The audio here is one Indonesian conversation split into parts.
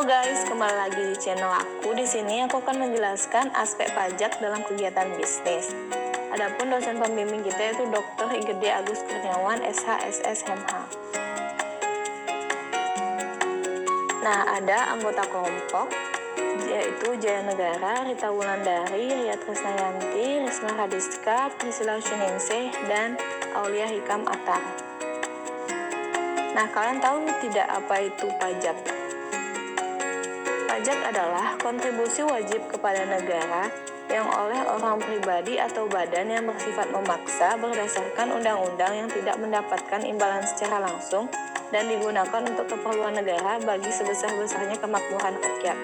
Halo guys, kembali lagi di channel aku. Di sini aku akan menjelaskan aspek pajak dalam kegiatan bisnis. Adapun dosen pembimbing kita yaitu Dr. Igede Agus Kurniawan, SH, SS, MH. Nah, ada anggota kelompok yaitu Jaya Negara, Rita Wulandari, Ria Trisnayanti, Risma Radiska, Priscilla Shuningsih, dan Aulia Hikam Attar. Nah, kalian tahu tidak apa itu pajak? Pajak adalah kontribusi wajib kepada negara yang oleh orang pribadi atau badan yang bersifat memaksa berdasarkan undang-undang yang tidak mendapatkan imbalan secara langsung dan digunakan untuk keperluan negara bagi sebesar-besarnya kemakmuran rakyat.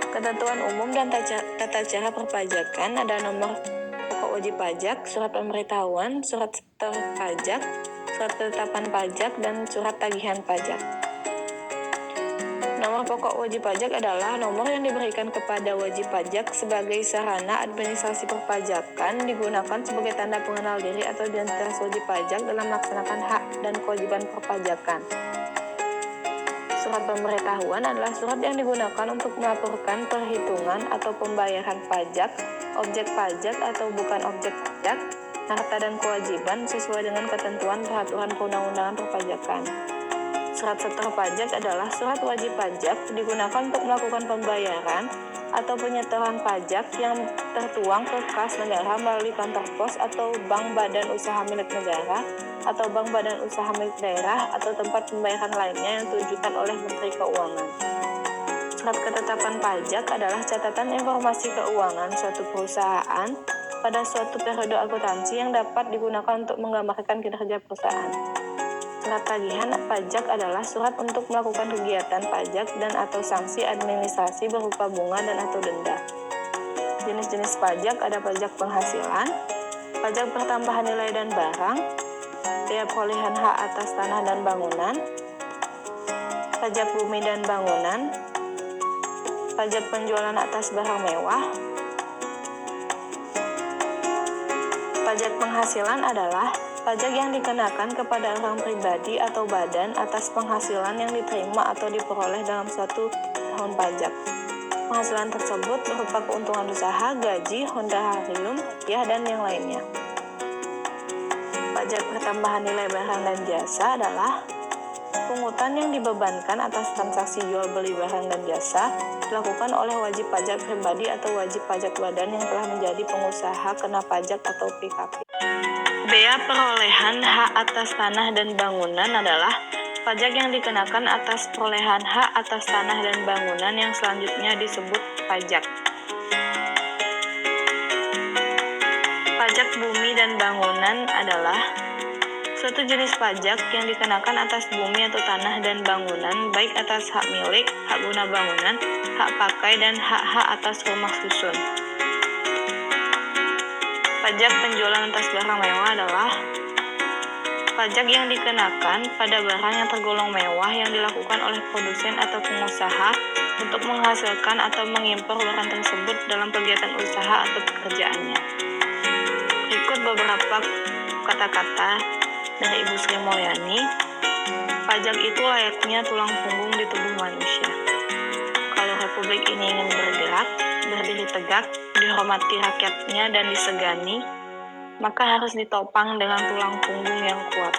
Ketentuan umum dan tata cara perpajakan ada nomor pokok wajib pajak, surat pemberitahuan, surat setor pajak, surat ketetapan pajak, dan surat tagihan pajak. Nomor pokok wajib pajak adalah nomor yang diberikan kepada wajib pajak sebagai sarana administrasi perpajakan, digunakan sebagai tanda pengenal diri atau identitas wajib pajak dalam melaksanakan hak dan kewajiban perpajakan. Surat pemberitahuan adalah surat yang digunakan untuk melaporkan perhitungan atau pembayaran pajak, objek pajak atau bukan objek pajak, harta dan kewajiban sesuai dengan ketentuan peraturan perundang-undangan perpajakan. Surat setor pajak adalah surat wajib pajak digunakan untuk melakukan pembayaran atau penyetoran pajak yang tertuang ke kas negara melalui kantor pos atau bank badan usaha milik negara atau bank badan usaha milik daerah atau tempat pembayaran lainnya yang ditujukan oleh Menteri Keuangan. Surat ketetapan pajak adalah catatan informasi keuangan suatu perusahaan pada suatu periode akuntansi yang dapat digunakan untuk menggambarkan kinerja perusahaan. Surat tagihan pajak adalah surat untuk melakukan kegiatan pajak dan atau sanksi administrasi berupa bunga dan atau denda. Jenis-jenis pajak ada pajak penghasilan, pajak pertambahan nilai dan barang, biaya perolehan hak atas tanah dan bangunan, pajak bumi dan bangunan, pajak penjualan atas barang mewah. Pajak penghasilan adalah pajak yang dikenakan kepada orang pribadi atau badan atas penghasilan yang diterima atau diperoleh dalam suatu tahun pajak. Penghasilan tersebut berupa keuntungan usaha, gaji, honorarium, hadiah, dan yang lainnya. Pajak pertambahan nilai barang dan jasa adalah pungutan yang dibebankan atas transaksi jual beli barang dan jasa dilakukan oleh wajib pajak pribadi atau wajib pajak badan yang telah menjadi pengusaha kena pajak atau PKP. Bea perolehan hak atas tanah dan bangunan adalah pajak yang dikenakan atas perolehan hak atas tanah dan bangunan yang selanjutnya disebut pajak. Pajak bumi dan bangunan adalah suatu jenis pajak yang dikenakan atas bumi atau tanah dan bangunan, baik atas hak milik, hak guna bangunan, hak pakai, dan hak-hak atas rumah susun. Pajak penjualan atas barang mewah adalah pajak yang dikenakan pada barang yang tergolong mewah yang dilakukan oleh produsen atau pengusaha untuk menghasilkan atau mengimpor barang tersebut dalam kegiatan usaha atau pekerjaannya. Berikut beberapa kata-kata dari Ibu Sri Mulyani. Pajak itu layaknya tulang punggung di tubuh manusia. Kalau republik ini ingin bergerak, berdiri tegak, dihormati rakyatnya dan disegani, maka harus ditopang dengan tulang punggung yang kuat.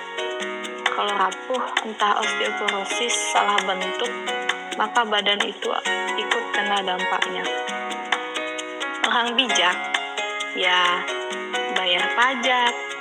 Kalau rapuh, entah osteoporosis, salah bentuk, maka badan itu ikut kena dampaknya. Orang bijak, ya bayar pajak,